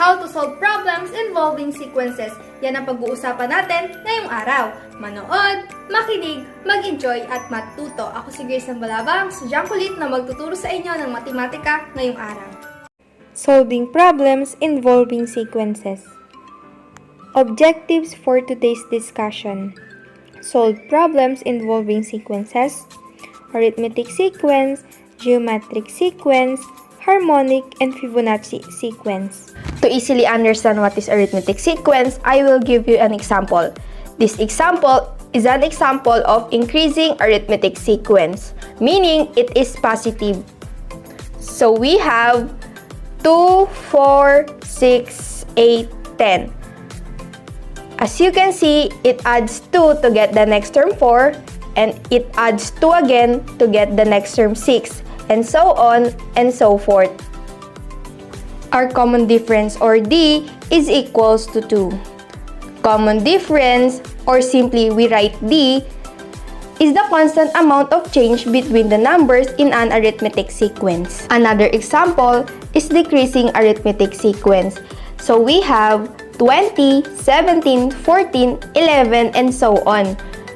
how to solve problems involving sequences. Yan ang pag-uusapan natin ngayong araw. Manood, makinig, mag-enjoy at matuto. Ako si Ikson Balaba, ang estudyang kulit na magtuturo sa inyo ng matematika ngayong araw. Solving problems involving sequences. Objectives for today's discussion. Solve problems involving sequences, arithmetic sequence, geometric sequence, harmonic, and Fibonacci sequence. To easily understand what is arithmetic sequence, I will give you an example. This example is an example of increasing arithmetic sequence, meaning it is positive. So we have 2, 4, 6, 8, 10. As you can see, it adds 2 to get the next term 4, and it adds 2 again to get the next term 6, and so on and so forth. Our common difference, or D, is equals to 2. Common difference, or simply we write D, is the constant amount of change between the numbers in an arithmetic sequence. Another example is decreasing arithmetic sequence. So we have 20, 17, 14, 11, and so on.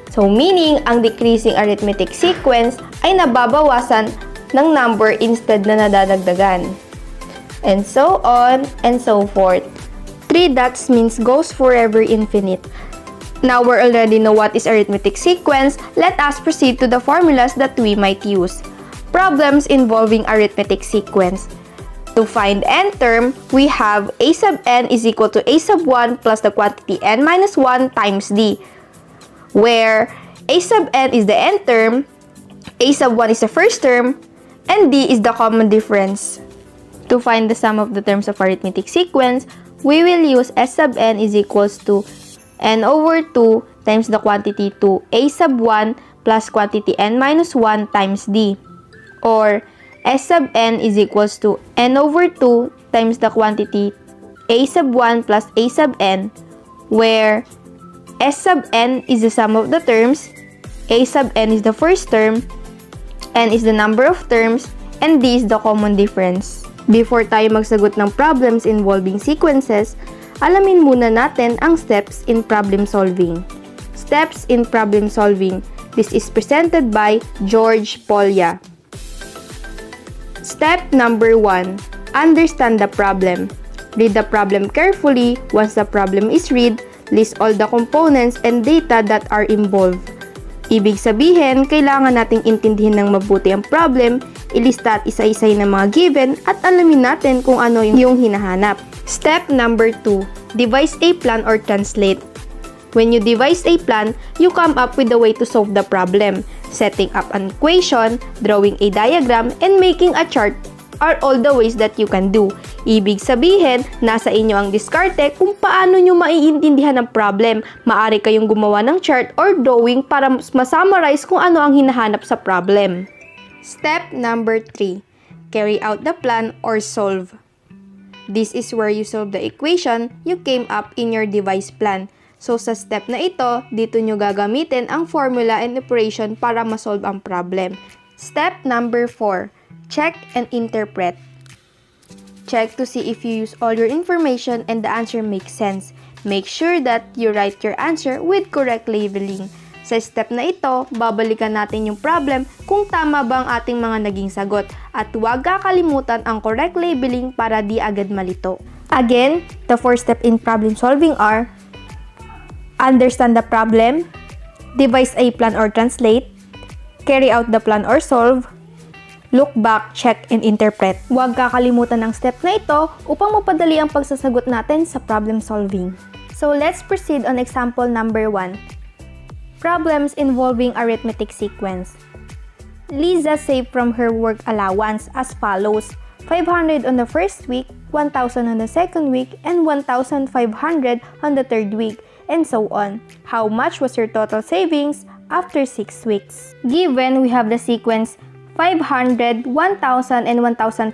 So meaning, ang decreasing arithmetic sequence ay nababawasan ng number instead na nadadagdagan. And so on and so forth. 3 dots means goes forever infinite. Now we already know what is arithmetic sequence, let us proceed to the formulas that we might use. Problems involving arithmetic sequence. To find n term, we have a sub n is equal to a sub 1 plus the quantity n minus 1 times d, where a sub n is the n term, a sub 1 is the first term, and d is the common difference. To find the sum of the terms of arithmetic sequence, we will use s sub n is equals to n over 2 times the quantity 2 a sub 1 plus quantity n minus 1 times d, or s sub n is equals to n over 2 times the quantity a sub 1 plus a sub n, where s sub n is the sum of the terms, a sub n is the first term, n is the number of terms, and d is the common difference. Before tayo magsagot ng problems involving sequences, alamin muna natin ang steps in problem solving. Steps in problem solving. This is presented by George Polya. Step number 1. Understand the problem. Read the problem carefully. Once the problem is read, list all the components and data that are involved. Ibig sabihin, kailangan nating intindihin ng mabuti ang problem, ilista at isa-isay ng mga given, at alamin natin kung ano yung hinahanap. Step number 2. Devise a plan or translate. When you devise a plan, you come up with a way to solve the problem. Setting up an equation, drawing a diagram, and making a chart are all the ways that you can do. Ibig sabihin, nasa inyo ang diskarte kung paano nyo maiintindihan ang problem. Maaari kayong gumawa ng chart or drawing para masummarize kung ano ang hinahanap sa problem. Step number 3. Carry out the plan or solve. This is where you solve the equation you came up in your devised plan. So sa step na ito, dito nyo gagamitin ang formula and operation para masolve ang problem. Step number 4. Check and interpret. Check to see if you use all your information and the answer makes sense. Make sure that you write your answer with correct labeling. Sa step na ito, babalikan natin yung problem kung tama ba ang ating mga naging sagot, at huwag kakalimutan ang correct labeling para di agad malito. Again, the 4 steps in problem solving are: understand the problem, devise a plan or translate, carry out the plan or solve, look back, check, and interpret. Huwag kakalimutan ang step na ito upang mapadali ang pagsasagot natin sa problem solving. So let's proceed on example number 1. Problems involving arithmetic sequence. Lisa saved from her work allowance as follows: 500 on the first week, 1,000 on the second week, and 1,500 on the third week, and so on. How much was your total savings after 6 weeks? Given, we have the sequence 500, 1,000, and 1,500.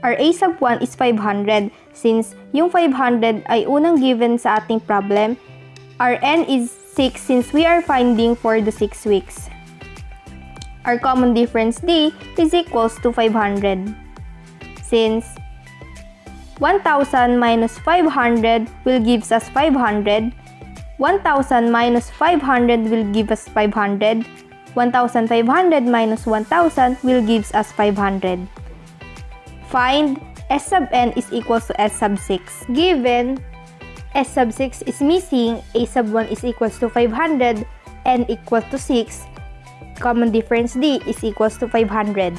Our a sub 1 is 500. Since yung 500 ay unang given sa ating problem, our n is 6 since we are finding for the 6 weeks. Our common difference D is equals to 500. Since 1,000 minus 500 will give us 500. 1,000 minus 500 will give us 500. 1,500 minus 1,000 will give us 500. Find S sub n is equals to S sub 6. Given S sub 6 is missing, A sub 1 is equals to 500, n equals to 6, common difference D is equals to 500.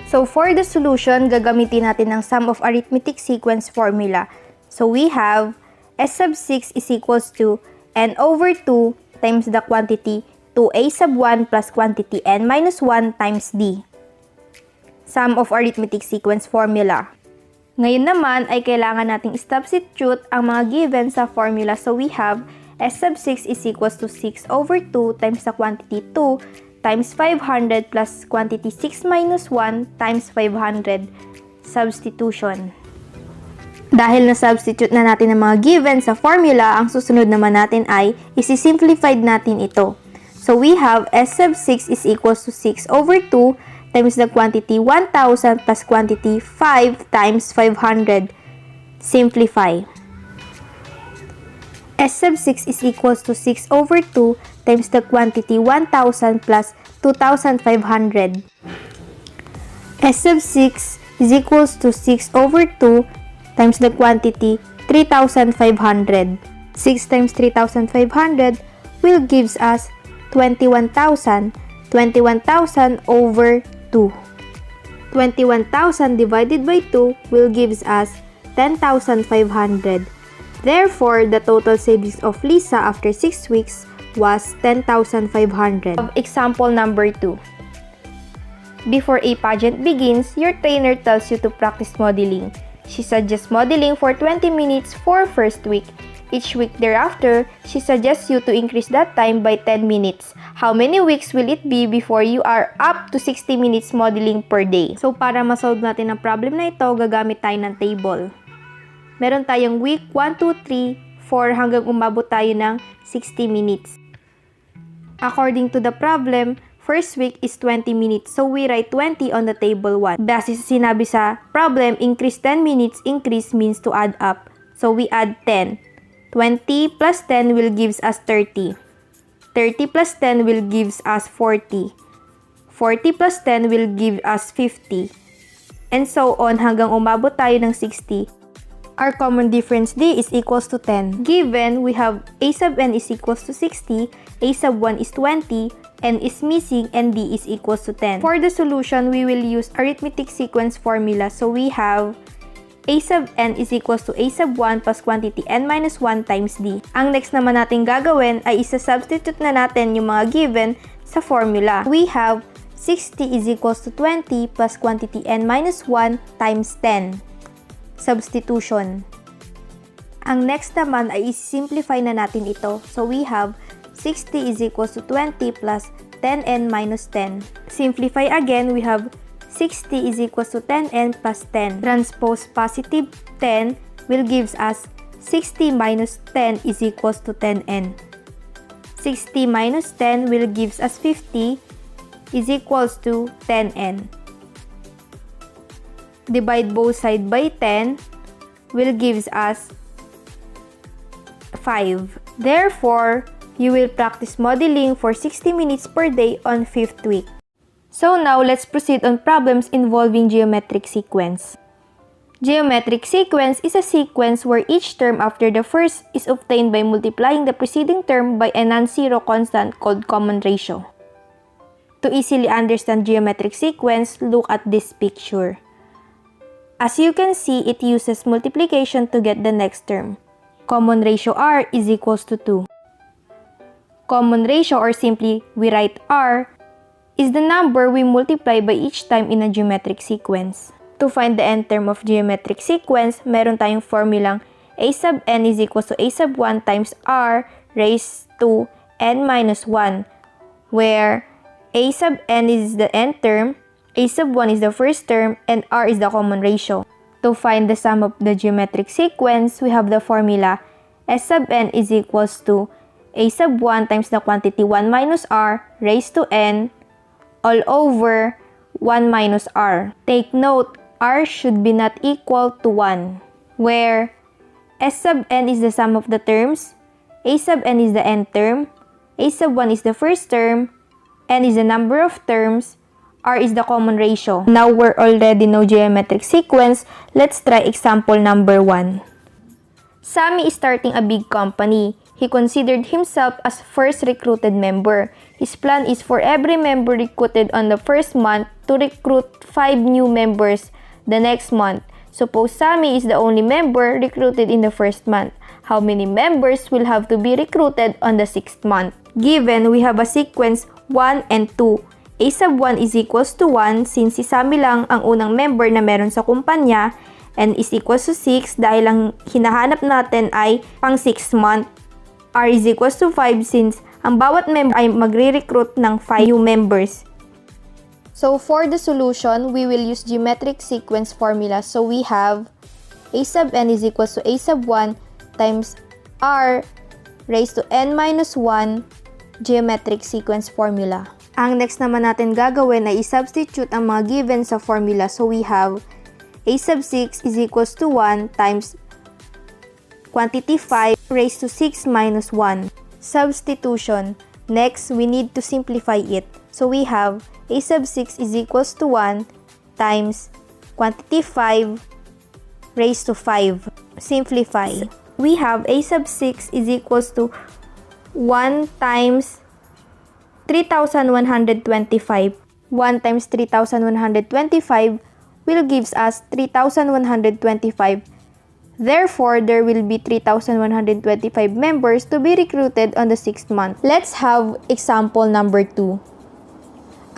So for the solution, gagamitin natin ang sum of arithmetic sequence formula. So we have S sub 6 is equals to n over 2 times the quantity 2a sub 1 plus quantity n minus 1 times D. Sum of arithmetic sequence formula. Ngayon naman ay kailangan nating substitute ang mga given sa formula. So we have S sub 6 is equals to 6 over 2 times the quantity 2 times 500 plus quantity 6 minus 1 times 500. Substitution. Dahil na-substitute na natin ang mga given sa formula, ang susunod naman natin ay isi-simplified natin ito. So we have S sub 6 is equals to 6 over 2 times the quantity 1,000 plus quantity 5 times 500. Simplify. S sub 6 is equals to 6 over 2 times the quantity 1,000 plus 2,500. S sub 6 is equals to 6 over 2 times the quantity 3,500. 6 times 3,500 will gives us 21,000. 21,000 over 2. 21,000 divided by 2 will gives us 10,500. Therefore, the total savings of Lisa after 6 weeks was 10,500. Example number 2. Before a pageant begins, your trainer tells you to practice modeling. She suggests modeling for 20 minutes for first week. Each week thereafter, she suggests you to increase that time by 10 minutes. How many weeks will it be before you are up to 60 minutes modeling per day? So, para ma-solve natin ang problem na ito, gagamit tayo ng table. Meron tayong week 1, 2, 3, 4 hanggang umabot tayo ng 60 minutes. According to the problem, first week is 20 minutes. So, we write 20 on the table 1. Base sa sinabi sa problem, increase 10 minutes, increase means to add up. So, we add 10. 20 plus 10 will gives us 30. 30 plus 10 will gives us 40. 40 plus 10 will give us 50. And so on hanggang umabot tayo ng 60. Our common difference D is equals to 10. Given, we have A sub n is equals to 60, A sub 1 is 20, n is missing, and D is equals to 10. For the solution, we will use arithmetic sequence formula. So we have A sub n is equals to A sub 1 plus quantity n minus 1 times D. Ang next naman natin gagawin ay isa-substitute na natin yung mga given sa formula. We have 60 is equals to 20 plus quantity n minus 1 times 10. Substitution. Ang next naman ay isi-simplify na natin ito. So we have 60 is equals to 20 plus 10n minus 10. Simplify again, we have 60 is equals to 10n plus 10. Transpose positive 10 will gives us 60 minus 10 is equals to 10n. 60 minus 10 will gives us 50 is equals to 10n. Divide both sides by 10 will gives us 5. Therefore, you will practice modeling for 60 minutes per day on 5th week. So now, let's proceed on problems involving geometric sequence. Geometric sequence is a sequence where each term after the first is obtained by multiplying the preceding term by a non-zero constant called common ratio. To easily understand geometric sequence, look at this picture. As you can see, it uses multiplication to get the next term. Common ratio R is equals to 2. Common ratio, or simply we write R, is the number we multiply by each time in a geometric sequence. To find the nth term of geometric sequence, meron tayong formulang A sub n is equals to A sub 1 times R raised to n minus 1, where A sub n is the nth term, A sub 1 is the first term, and R is the common ratio. To find the sum of the geometric sequence, we have the formula S sub n is equals to A sub 1 times the quantity 1 minus R raised to n all over 1 minus R. Take note, r should be not equal to 1, where s sub n is the sum of the terms, a sub n is the nth term, a sub 1 is the first term, n is the number of terms, r is the common ratio. Now we're already know geometric sequence. Let's try example number 1. Sammy is starting a big company. He considered himself as first recruited member. His plan is for every member recruited on the first month to recruit 5 new members the next month. Suppose Sammy is the only member recruited in the first month. How many members will have to be recruited on the 6th month? Given, we have a sequence 1 and 2. A sub 1 is equals to 1 since si Sammy lang ang unang member na meron sa kumpanya, and is equals to 6 dahil ang hinahanap natin ay pang 6th month. R is equals to 5 since ang bawat member ay magre-recruit ng 5 new members. So for the solution, we will use geometric sequence formula. So we have a sub n is equals to a sub 1 times r raised to n minus 1 geometric sequence formula. Ang next naman natin gagawin ay i-substitute ang mga given sa formula. So we have a sub 6 is equals to 1 times quantity 5 raised to 6 minus 1. Substitution. Next, we need to simplify it. So we have a sub 6 is equals to 1 times quantity 5 raised to 5. Simplify. We have a sub 6 is equals to 1 times 3,125. 1 times 3,125 will gives us 3,125. Therefore, there will be 3,125 members to be recruited on the 6th month. Let's have example number 2.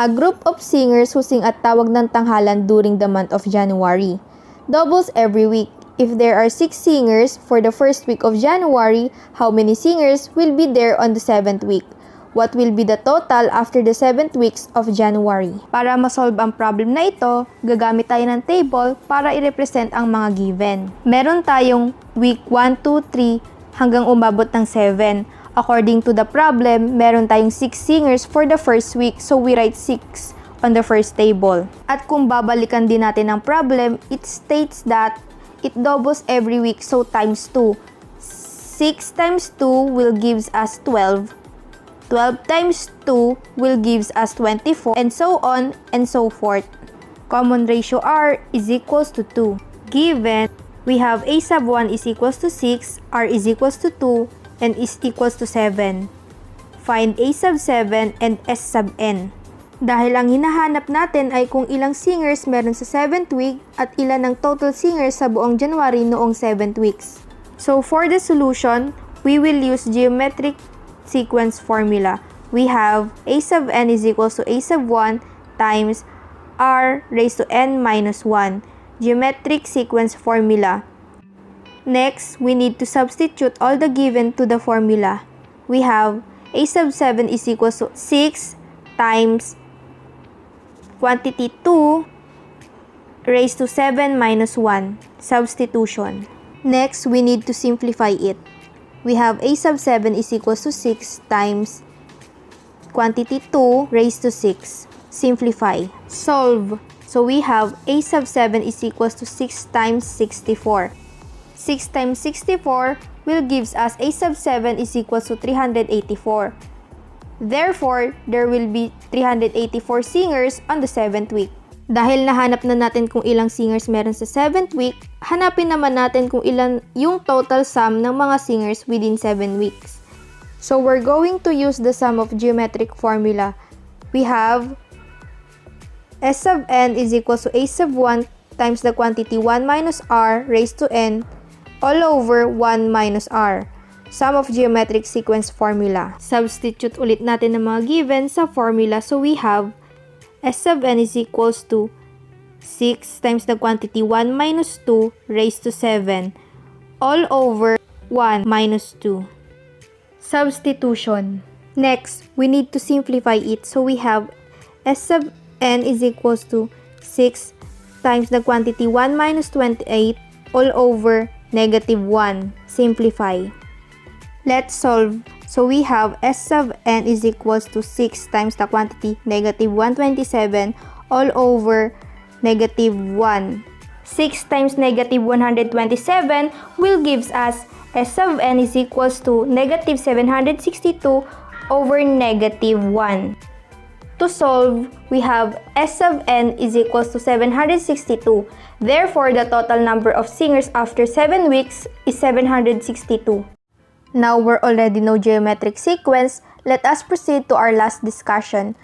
A group of singers who sing at tawag ng tanghalan during the month of January. Doubles every week. If there are 6 singers for the first week of January, how many singers will be there on the 7th week? What will be the total after the 7th weeks of January? Para masolve ang problem na ito, gagamit tayo ng table para i-represent ang mga given. Meron tayong week 1, 2, 3 hanggang umabot ng 7. According to the problem, meron tayong 6 singers for the first week, so we write 6 on the first table. At kung babalikan din natin ang problem, it states that it doubles every week, so times 2. 6 times 2 will gives us 12. 12 times 2 will gives us 24, and so on and so forth. Common ratio R is equals to 2. Given, we have a sub 1 is equals to 6, R is equals to 2, and is equals to 7. Find a sub 7 and s sub n. Dahil ang hinahanap natin ay kung ilang singers meron sa 7th week at ilan ang total singers sa buong January noong 7th weeks. So for the solution, we will use geometric sequence formula. We have a sub n is equals to a sub 1 times r raised to n minus 1. Geometric sequence formula. Next, we need to substitute all the given to the formula. We have a sub 7 is equals to 6 times quantity 2 raised to 7 minus 1. Substitution. Next, we need to simplify it. We have a sub 7 is equals to 6 times quantity 2 raised to 6. Simplify. Solve. So we have a sub 7 is equals to 6 times 64. 6 times 64 will gives us a sub 7 is equals to 384. Therefore, there will be 384 singers on the 7th week. Dahil nahanap na natin kung ilang singers meron sa 7th week, hanapin naman natin kung ilan yung total sum ng mga singers within 7 weeks. So we're going to use the sum of geometric formula. We have s sub n is equals to a sub 1 times the quantity 1 minus r raised to n all over 1 minus r. Sum of geometric sequence formula. Substitute ulit natin ng mga given sa formula. So we have s sub n is equals to 6 times the quantity 1 minus 2 raised to 7 all over 1 minus 2. Substitution. Next, we need to simplify it. So we have s sub n is equals to 6 times the quantity 1 minus 28 all over negative 1. Simplify. Let's solve. So we have s sub n is equals to 6 times the quantity negative 127 all over negative 1. 6 times negative 127 will gives us S of n is equals to negative 762 over negative 1. To solve, we have S of n is equals to 762. Therefore, the total number of singers after 7 weeks is 762. Now we already know geometric sequence. Let us proceed to our last discussion,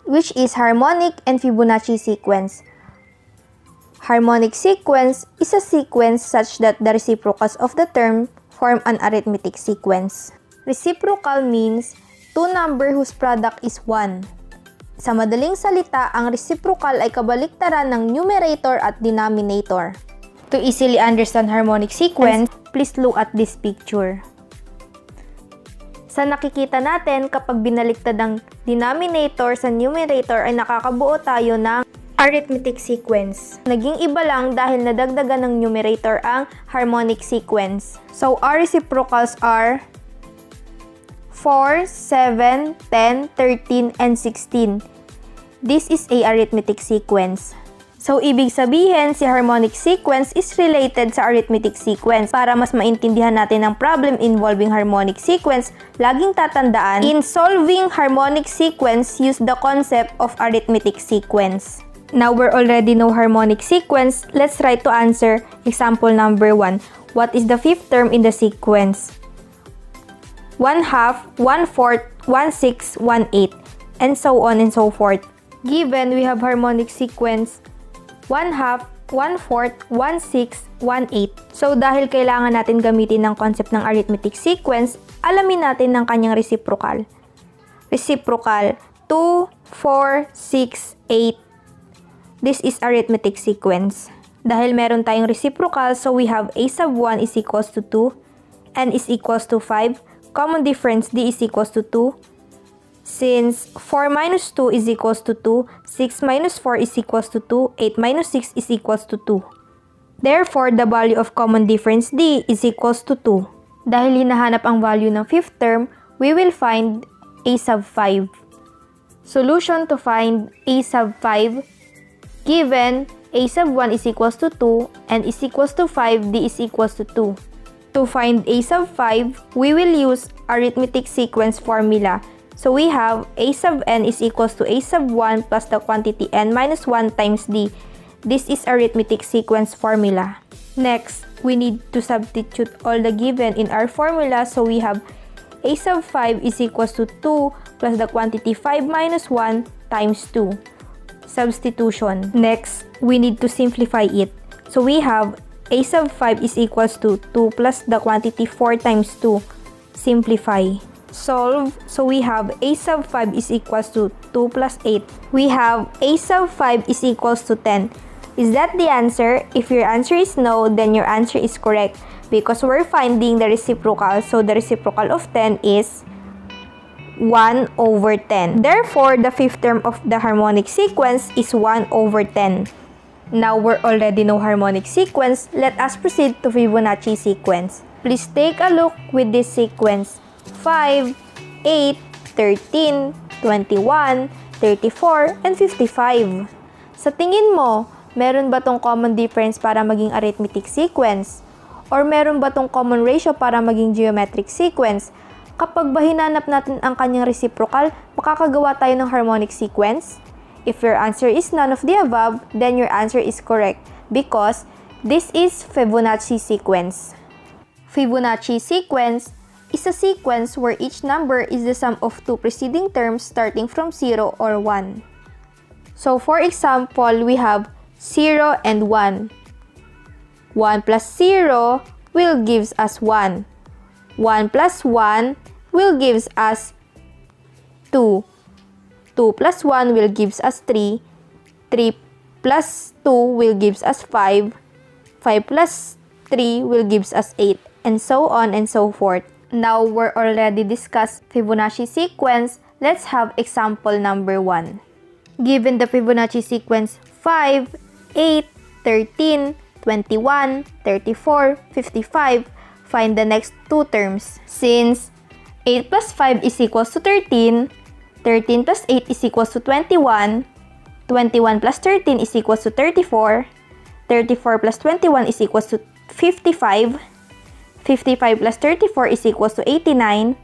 which is harmonic and Fibonacci sequence. Harmonic sequence is a sequence such that the reciprocals of the term form an arithmetic sequence. Reciprocal means two number whose product is 1. Sa madaling salita, ang reciprocal ay kabaliktaran ng numerator at denominator. To easily understand harmonic sequence, please look at this picture. Sa nakikita natin, kapag binaliktad ang denominator sa numerator ay nakakabuo tayo ng arithmetic sequence. Naging iba lang dahil nadagdagan ng numerator ang harmonic sequence. So, our reciprocals are 4, 7, 10, 13, and 16. This is a arithmetic sequence. So, ibig sabihin, si harmonic sequence is related sa arithmetic sequence. Para mas maintindihan natin ang problem involving harmonic sequence, laging tatandaan, in solving harmonic sequence, use the concept of arithmetic sequence. Now, we already know harmonic sequence. Let's try to answer example number 1. What is the fifth term in the sequence? 1/2, 1/4, 1/6, 1/8, and so on and so forth. Given, we have harmonic sequence 1/2, 1/4, 1/6, 1/8. So, dahil kailangan natin gamitin ng concept ng arithmetic sequence, alamin natin ng kanyang reciprocal. Reciprocal, 2, 4, 6, 8. This is arithmetic sequence. Dahil meron tayong reciprocal, so we have a sub 1 is equals to 2, n is equals to 5, common difference d is equals to 2. Since 4 minus 2 is equals to 2, 6 minus 4 is equals to 2, 8 minus 6 is equals to 2. Therefore, the value of common difference d is equals to 2. Dahil hinahanap ang value ng fifth term, we will find a sub 5. Solution to find a sub 5, given a sub 1 is equals to 2 and is equals to 5, d is equals to 2. To find a sub 5, we will use arithmetic sequence formula. So we have a sub n is equals to a sub 1 plus the quantity n minus 1 times d. This is arithmetic sequence formula. Next, we need to substitute all the given in our formula. So we have a sub 5 is equals to 2 plus the quantity 5 minus 1 times 2. Substitution. Next, we need to simplify it. So we have a sub 5 is equals to 2 plus the quantity 4 times 2. Simplify. Solve. So we have a sub 5 is equals to 2 plus 8. We have a sub 5 is equals to 10. Is that the answer? If your answer is no, then your answer is correct because we're finding the reciprocal. So the reciprocal of 10 is 1 over 10. Therefore, the fifth term of the harmonic sequence is 1 over 10. Now we already know harmonic sequence. Let us proceed to Fibonacci sequence. Please take a look with this sequence. 5, 8, 13, 21, 34, and 55. Sa tingin mo, meron ba tong common difference para maging arithmetic sequence? Or meron ba tong common ratio para maging geometric sequence? Kapag ba hinanap natin ang kanyang reciprocal, makakagawa tayo ng harmonic sequence? If your answer is none of the above, then your answer is correct because this is Fibonacci sequence. Fibonacci sequence is a sequence where each number is the sum of two preceding terms starting from 0 or 1. So for example, we have 0 and 1. 1 plus 0 will gives us 1. 1 plus 1 will gives us 2. 2 plus 1 will gives us 3. 3 plus 2 will gives us 5. 5 plus 3 will gives us 8. And so on and so forth. Now we're already discussed Fibonacci sequence. Let's have example number 1. Given the Fibonacci sequence 5, 8, 13, 21, 34, 55, find the next two terms. Since 8 plus 5 is equals to 13, 13 plus 8 is equals to 21, 21 plus 13 is equals to 34, 34 plus 21 is equals to 55. 55 plus 34 is equals to 89.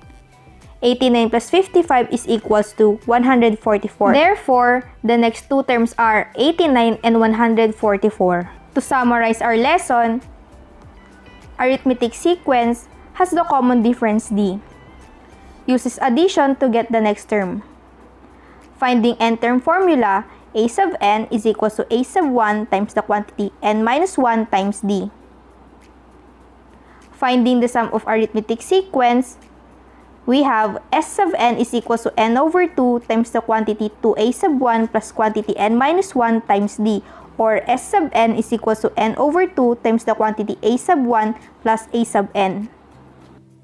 89 plus 55 is equals to 144. Therefore, the next two terms are 89 and 144. To summarize our lesson, arithmetic sequence has the common difference D. Uses addition to get the next term. Finding n-term formula, a sub n is equals to a sub 1 times the quantity n minus 1 times D. Finding the sum of arithmetic sequence, we have s sub n is equals to n over 2 times the quantity 2a sub 1 plus quantity n minus 1 times D, or s sub n is equals to n over 2 times the quantity a sub 1 plus a sub n.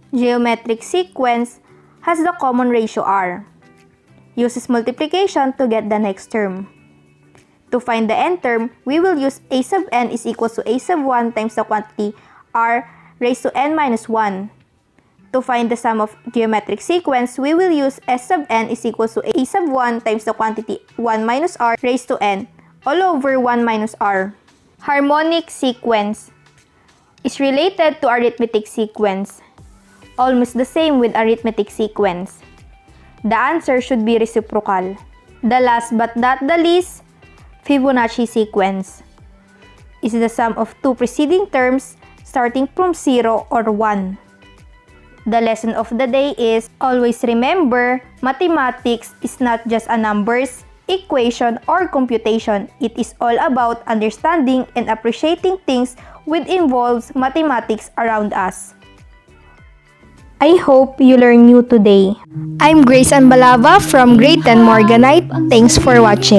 Geometric sequence has the common ratio r. Uses multiplication to get the next term. To find the n term, we will use a sub n is equals to a sub 1 times the quantity r raised to n minus 1. To find the sum of geometric sequence, we will use s sub n is equals to a sub 1 times the quantity 1 minus r raised to n all over 1 minus r. Harmonic sequence is related to arithmetic sequence, almost the same with arithmetic sequence. The answer should be reciprocal. The last but not the least, Fibonacci sequence is the sum of two preceding terms starting from 0 or 1. The lesson of the day is, always remember, mathematics is not just a numbers, equation, or computation. It is all about understanding and appreciating things which involves mathematics around us. I hope you learn new today. I'm Ann Balaba from Grade 10 Morganite. Thanks for watching.